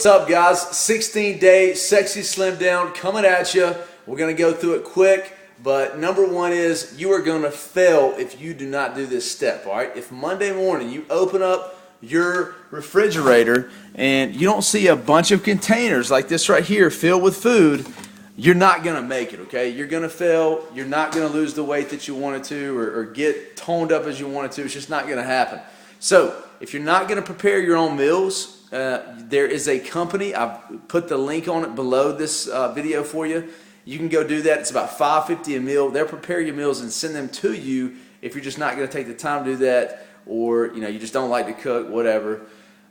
What's up, guys? 16-day sexy slim down coming at you. We're going to go through it quick, but number one is you are going to fail if you do not do this step, all right? If Monday morning you open up your refrigerator and you don't see a bunch of containers like this right here filled with food, you're not going to make it, okay? You're going to fail. You're not going to lose the weight that you wanted to or get toned up as you wanted to. It's just not going to happen. So if you're not going to prepare your own meals, there is a company. I've put the link on it below this video for you. You can go do that. It's about $5.50 a meal. They'll prepare your meals and send them to you if you're just not going to take the time to do that, or you just don't like to cook, whatever.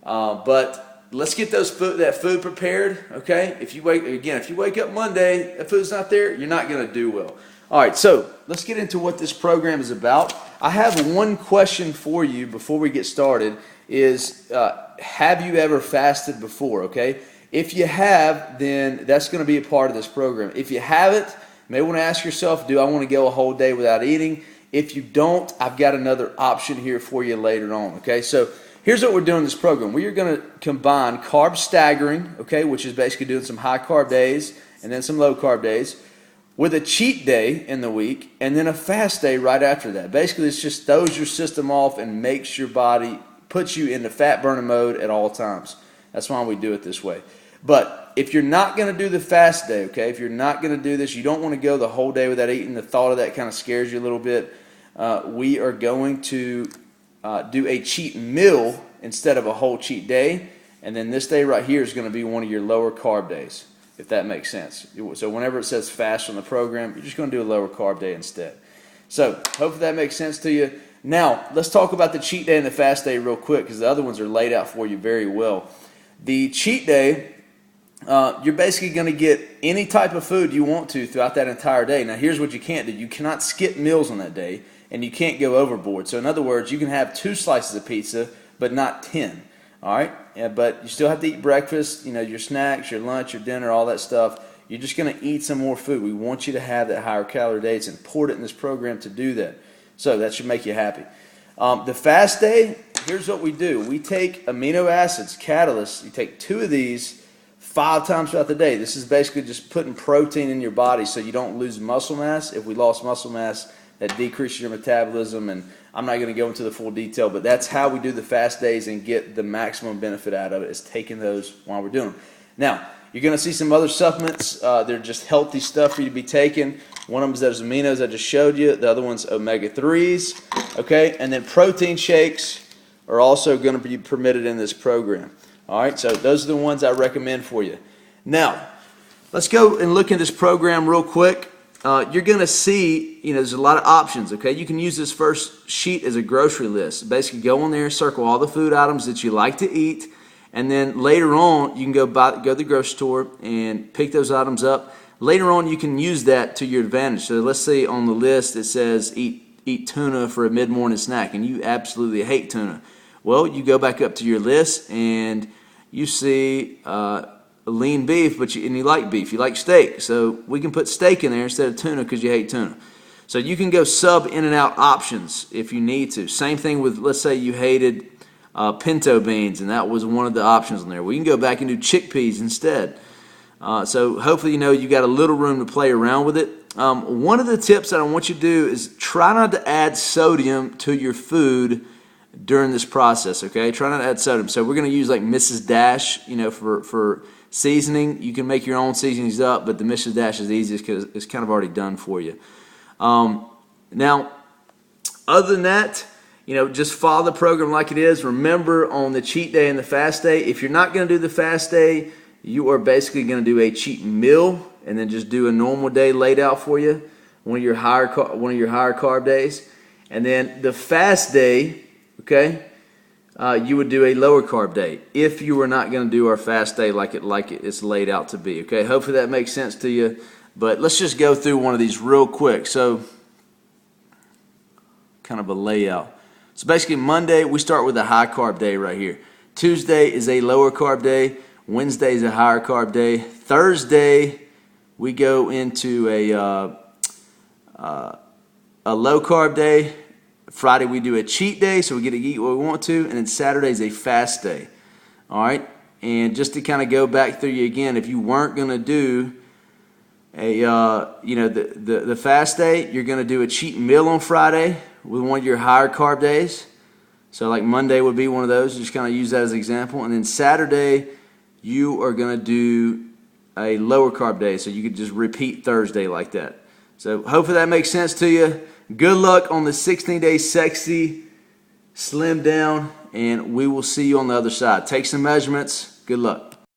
But let's get that food prepared, okay? If you wake up Monday, that food's not there, you're not going to do well. All right, so let's get into what this program is about. I have one question for you before we get started. Have you ever fasted before, okay? If you have, then that's going to be a part of this program. If you haven't, you may want to ask yourself, do I want to go a whole day without eating? If you don't, I've got another option here for you later on, okay? So here's what we're doing in this program. We are going to combine carb staggering, okay, which is basically doing some high carb days and then some low carb days, with a cheat day in the week and then a fast day right after that. Basically, it's just throws your system off and makes your body, puts you into fat burning mode at all times. That's why we do it this way. But if you're not going to do the fast day, okay, if you're not going to do this, you don't want to go the whole day without eating, the thought of that kind of scares you a little bit, we are going to do a cheat meal instead of a whole cheat day. And then this day right here is going to be one of your lower carb days, if that makes sense. So whenever it says fast on the program, you're just going to do a lower carb day instead. So hopefully that makes sense to you. Now, let's talk about the cheat day and the fast day real quick, because the other ones are laid out for you very well. The cheat day, you're basically going to get any type of food you want to throughout that entire day. Now, here's what you can't do. You cannot skip meals on that day, and you can't go overboard. So in other words, you can have 2 slices of pizza, but not 10. All right? Yeah, but you still have to eat breakfast, your snacks, your lunch, your dinner, all that stuff. You're just going to eat some more food. We want you to have that higher calorie day. It's important in this program to do that. So that should make you happy. The fast day, here's what we do. We take amino acids, catalysts. You take 2 of these 5 times throughout the day. This is basically just putting protein in your body so you don't lose muscle mass. If we lost muscle mass, that decreases your metabolism, and I'm not going to go into the full detail, but that's how we do the fast days and get the maximum benefit out of it, is taking those while we're doing them. Now, you're going to see some other supplements. They're just healthy stuff for you to be taking. One of them is those aminos I just showed you. The other one's omega-3s, okay? And then protein shakes are also going to be permitted in this program. All right, so those are the ones I recommend for you. Now, let's go and look at this program real quick. You're going to see, there's a lot of options, okay? You can use this first sheet as a grocery list. Basically, go on there, circle all the food items that you like to eat, and then later on, you can go to the grocery store and pick those items up. Later on, you can use that to your advantage. So let's say on the list it says eat tuna for a mid-morning snack, and you absolutely hate tuna. Well, you go back up to your list, and you see lean beef, and you like beef. You like steak. So we can put steak in there instead of tuna because you hate tuna. So you can go sub in and out options if you need to. Same thing with, let's say you hated pinto beans, and that was one of the options on there. We can go back and do chickpeas instead. So hopefully you got a little room to play around with it. One of the tips that I want you to do is try not to add sodium to your food during this process, okay? Try not to add sodium. So we're going to use like Mrs. Dash, for seasoning. You can make your own seasonings up, but the Mrs. Dash is easiest because it's kind of already done for you. Now, other than that, just follow the program like it is. Remember, on the cheat day and the fast day, if you're not going to do the fast day, you are basically going to do a cheat meal and then just do a normal day laid out for you, one of your higher carb days. And then the fast day, okay, you would do a lower carb day if you were not going to do our fast day like it's laid out to be. Okay, hopefully that makes sense to you. But let's just go through one of these real quick. So, kind of a layout. So basically, Monday we start with a high carb day right here. Tuesday is a lower carb day. Wednesday is a higher carb day. Thursday we go into a low carb day. Friday we do a cheat day, so we get to eat what we want to, and then Saturday is a fast day. All right. And just to kind of go back through you again, if you weren't going to do the fast day, you're going to do a cheat meal on Friday with one of your higher carb days. So like Monday would be one of those. Just kind of use that as an example. And then Saturday, you are going to do a lower carb day. So you could just repeat Thursday like that. So hopefully that makes sense to you. Good luck on the 16-day sexy slim down, and we will see you on the other side. Take some measurements. Good luck.